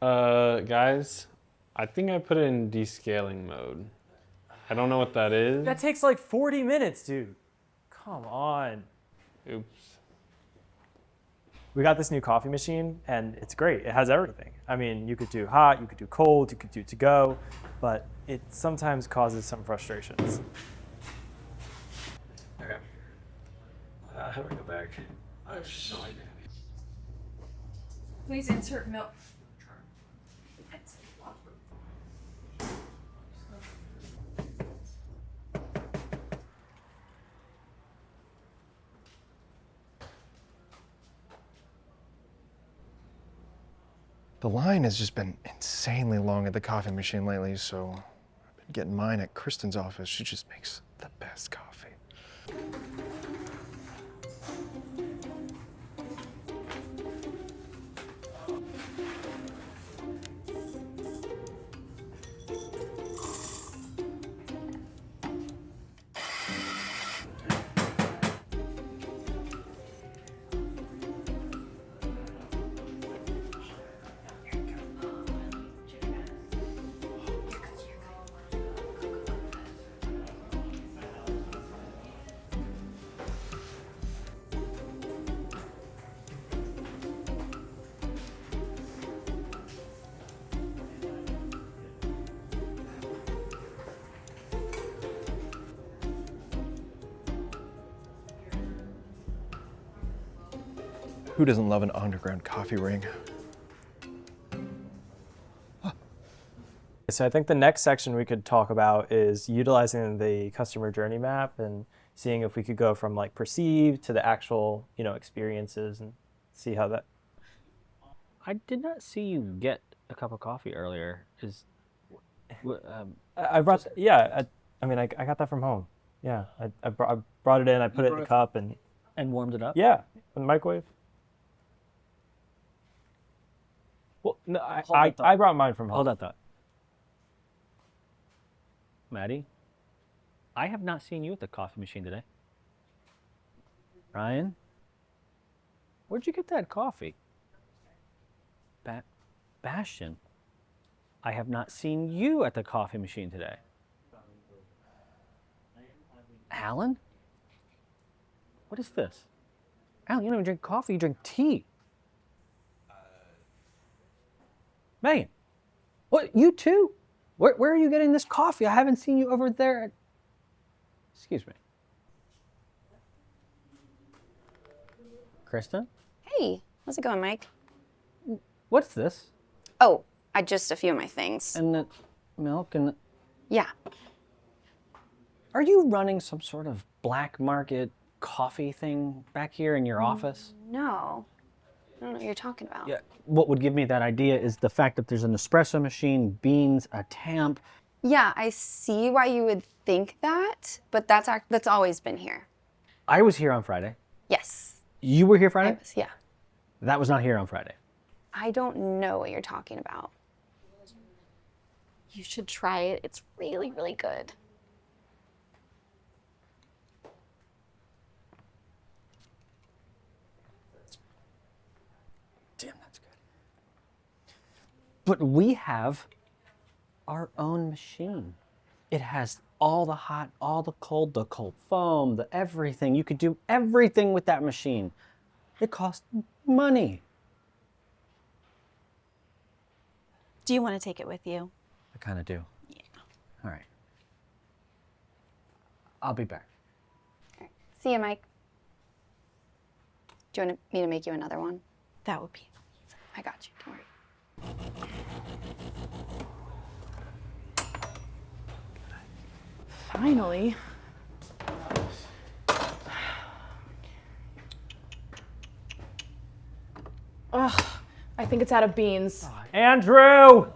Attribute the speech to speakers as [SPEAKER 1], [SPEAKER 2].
[SPEAKER 1] Guys, I think I put it in descaling mode. I don't know what that is.
[SPEAKER 2] That takes like 40 minutes, dude. Come on.
[SPEAKER 1] Oops.
[SPEAKER 2] We got this new coffee machine, and it's great. It has everything. I mean, you could do hot, you could do cold, you could do to go, but it sometimes causes some frustrations.
[SPEAKER 1] Okay. How do I go back? I have no idea.
[SPEAKER 3] Please insert milk.
[SPEAKER 4] The line has just been insanely long at the coffee machine lately, so I've been getting mine at Kristen's office. She just makes the best coffee. Who doesn't love an underground coffee ring?
[SPEAKER 2] So I think the next section we could talk about is utilizing the customer journey map and seeing if we could go from like perceived to the actual, experiences and see how that.
[SPEAKER 5] I did not see you get a cup of coffee earlier.
[SPEAKER 2] I brought, yeah, I got that from home. Yeah, I brought it in, I put it in the cup and
[SPEAKER 5] warmed it up?
[SPEAKER 2] yeah, in the microwave. Well, no, I brought mine from home.
[SPEAKER 5] Hold that thought. Maddie, I have not seen you at the coffee machine today. Ryan, where'd you get that coffee? Bastion, I have not seen you at the coffee machine today. Alan? What is this? Alan, you don't even drink coffee, you drink tea. Megan, what, you too? Where are you getting this coffee? I haven't seen you over there. Excuse me. Kristen?
[SPEAKER 6] Hey, how's it going, Mike?
[SPEAKER 5] What's this?
[SPEAKER 6] Oh, just a few of my things.
[SPEAKER 5] And the milk and the...
[SPEAKER 6] Yeah.
[SPEAKER 5] Are you running some sort of black market coffee thing back here in your office?
[SPEAKER 6] No. I don't know what you're talking about.
[SPEAKER 5] Yeah. What would give me that idea is the fact that there's an espresso machine, beans, a tamp.
[SPEAKER 6] Yeah, I see why you would think that, but that's always been here.
[SPEAKER 5] I was here on Friday.
[SPEAKER 6] Yes.
[SPEAKER 5] You were here Friday?
[SPEAKER 6] Yeah.
[SPEAKER 5] That was not here on Friday.
[SPEAKER 6] I don't know what you're talking about. You should try it. It's really, really good.
[SPEAKER 5] Damn, that's good. But we have our own machine. It has all the hot, all the cold foam, the everything. You could do everything with that machine. It costs money.
[SPEAKER 3] Do you want to take it with you?
[SPEAKER 5] I kind of do.
[SPEAKER 3] Yeah.
[SPEAKER 5] All right. I'll be back.
[SPEAKER 6] All right. See you, Mike. Do you want me to make you another one?
[SPEAKER 3] That would be amazing.
[SPEAKER 6] I got you. Don't worry.
[SPEAKER 3] Finally. Ugh, I think it's out of beans.
[SPEAKER 2] Andrew!